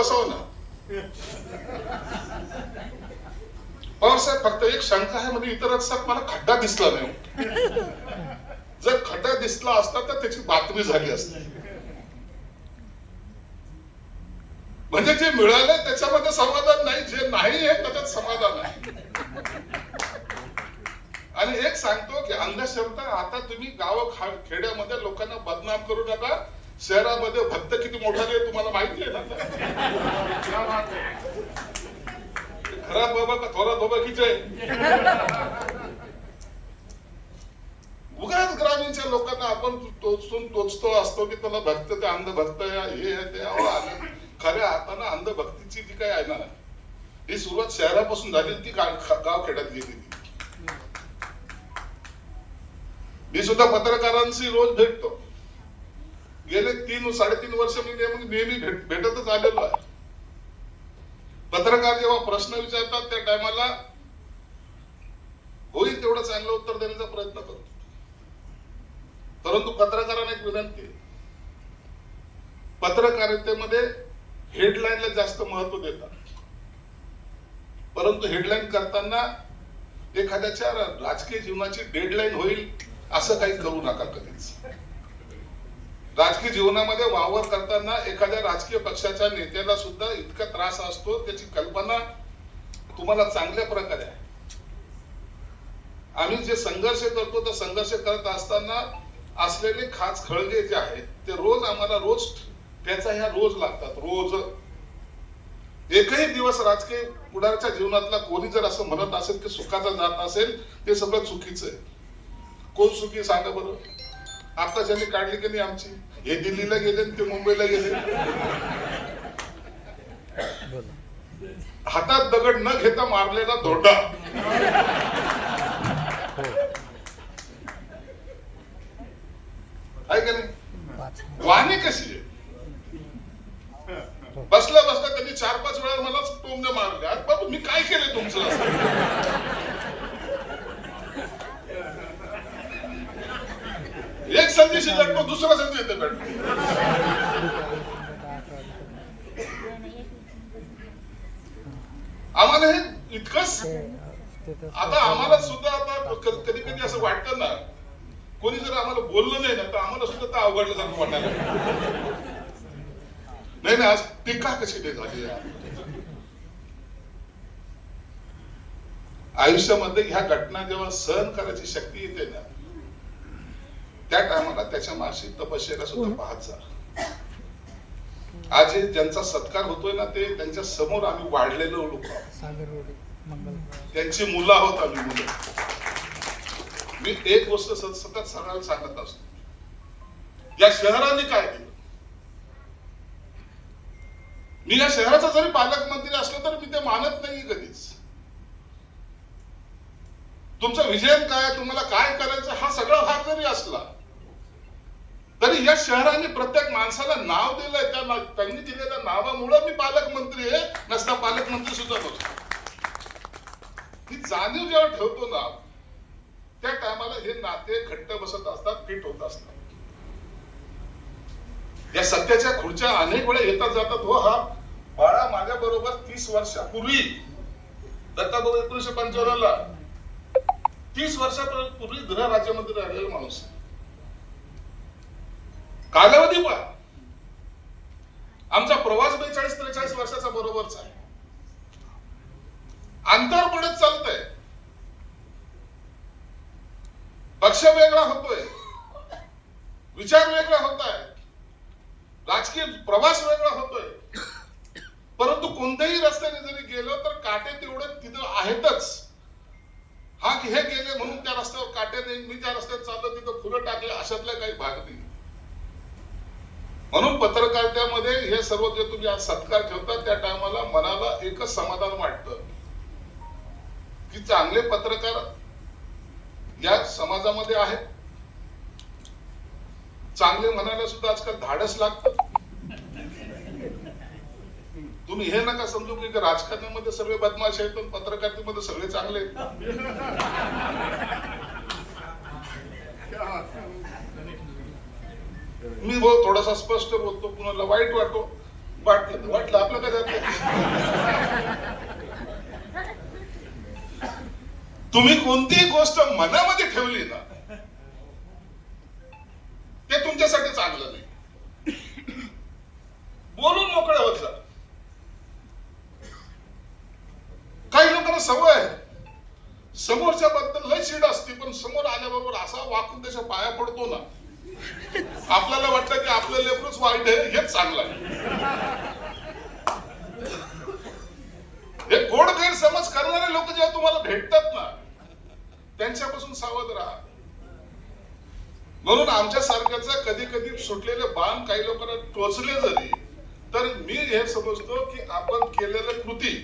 बसव ना. पवार साहेब फक्त एक शंका आहे, म्हणजे इतर रस्त्यात मला खड्डा दिसला नाही. जर खड्डा दिसला असता तर त्याची बातमी झाली असती. म्हणजे जे मिळालंय त्याच्यामध्ये समाधान नाही, जे नाही आहे त्याच्यात समाधान आहे. आणि एक सांगतो की अंधश्रद्धा, आता तुम्ही गाव खेड्यामध्ये लोकांना बदनाम करू नका. शहरामध्ये भक्त किती मोठाले तुम्हाला माहिती आहे ना. खराब बाबा का थोडा बाबा किती उगाच ग्रामीणच्या लोकांना आपण टोचतो असतो की त्याला भक्त, ते अंधभक्त हे ते. खऱ्या अर्थानं अंधभक्तीची जी काय आहे ना, ही सुरुवात शहरापासून झाली, ती गाव खेड्यात गेली. मी सुद्धा पत्रकारांशी रोज भेटतो. गेले 3-3.5 वर्ष मी नेहमी भेटतच आलेलो आहे. पत्रकार जेव्हा प्रश्न विचारतात त्या टायमाला होईल तेवढं चांगलं उत्तर देण्याचा प्रयत्न करतो. परंतु पत्रकारांना एक विनंती, पत्रकारितेमध्ये हेडलाईनला जास्त महत्व देतात. परंतु हेडलाईन करताना एखाद्याच्या राजकीय जीवनाची डेडलाईन होईल असं काही करू नका कधीच. राजकीय जीवनामध्ये वावर करताना एखाद्या राजकीय पक्षाच्या नेत्याला सुद्धा इतका त्रास असतो, त्याची कल्पना तुम्हाला चांगल्या प्रकारे आहे. आम्ही जे संघर्ष करतो, तर संघर्ष करत असताना असलेले खास खळगे जे आहेत ते रोज आम्हाला त्याचा ह्या रोज लागतात. रोज एकही दिवस राजकीय पुढारच्या जीवनातला कोणी जर असं म्हणत असेल की सुखाचा जात असेल, ते सगळं चुकीचं आहे. कोण सुखी सांगा बरं. आता ज्यांनी काढली की नाही आमची, हे दिल्लीला गेले ते मुंबईला गेले, हातात दगड न घेता मारलेला धोंडा. आहे का नाही. वाणी कशी आहे. बसल्या त्यांनी 4-5 वेळा मला टोमणे मारले. अरे बाबा मी काय केलंय तुमचं. एक संदेश भेटतो, दुसरा संदेश येते भेटतो. आम्हाला हे इतकंच. आता आम्हाला सुद्धा आता कधी कधी असं वाटतं ना, कोणी जर आम्हाला बोललं नाही ना तर आम्हाला सुद्धा तर अवघडल्यासारखं वाटायला. नाही आज टीका कशी नाही झाली. आयुष्यामध्ये ह्या घटना जेव्हा सहन करायची शक्ती येते ना, त्या टायमाला त्याच्या माशी तपश्चर्या सुद्धा पाहत जा. आज ज्यांचा सत्कार होतोय ना, ते त्यांच्या समोर आम्ही वाढलेलो लोक आहोत, त्यांची मुलं आहोत आम्ही मुलं. मी एक गोष्ट सतत सगळ्यांना सांगत असतो, या शहराने काय केलं. मी या शहराचा जरी पालकमंत्री असलो तर मी ते मानत नाही कधीच. तुमचं विजन काय, तुम्हाला काय करायचं, हा सगळा भाग जरी असला तरी या शहराने प्रत्येक माणसाला नाव दिलंय. त्यांनी दिलेल्या नावामुळे मी पालकमंत्री आहे, नसता पालकमंत्री सुद्धा नसतो. ही जाणीव जेव्हा ठेवतो ना, त्या टायमाला हे नाते घट्ट बसत असतात, फिट होत असतात. या सत्याच्या खुर्च्या अनेक वेळा येतात जातात. हो, हा बाळा माझ्या बरोबर 30 वर्षापूर्वी, दत्ताभाऊ 1955 ला 30 वर्षापूर्वी गृह राज्यमंत्री राहिलेला माणूस. कालावधी पहा, आमचा प्रवास 42-43 वर्षाचा बरोबरचा आहे. अंतर पडत चालतंय. पक्ष वेगळा होतोय, विचार वेगळा होत आहे, राजकीय प्रवास वेगळा होतोय. परंतु कोणत्याही रस्त्याने जरी गेलो तर काटे तेवढे तिथं आहेतच. हा की हे गेले म्हणून त्या रस्त्यावर काटे नाही, मी त्या रस्त्यात चाललो तिथं फुलं टाकले, अशातला काही भाग नाही. म्हणून पत्रकारितेमध्ये हे सर्व जे तुम्ही आज सत्कार ठेवता, त्या टायमाला मनाला एकच समाधान वाटतं की चांगले पत्रकार या समाजामध्ये आहेत. चांगले म्हणायला सुद्धा आजकाल धाडस लागतं. तुम्ही हे नका समजू की राजकारणामध्ये सर्व बदमाश आहेत पण पत्रकारितेमध्ये सगळे चांगले आहेत. मी थोडासा स्पष्ट बोलतो, कुणाला वाईट वाटतो. वाटलं आपलं काय जात. तुम्ही कोणतीही गोष्ट मनामध्ये ठेवली ना ते तुमच्यासाठी चांगलं नाही. बोलून मोकळं होत जा. काही लोकांना सवय आहे समोरच्या बद्दल लय चिड असते पण समोर आल्याबरोबर असा वाकून त्याच्या पाया पडतो ना आपल्याला वाटतं की आपलं लेकरूच वाईट आहे हेच चांगलं आहे. हे गोड गैरसमज करणारे लोक जेव्हा तुम्हाला भेटतात ना त्यांच्यापासून सावध राहा. म्हणून आमच्या सारख्याचा कधी कधी सुटलेले बाण काही लोकांना टोचले जरी तर मी हे समजतो की आपण केलेल्या कृती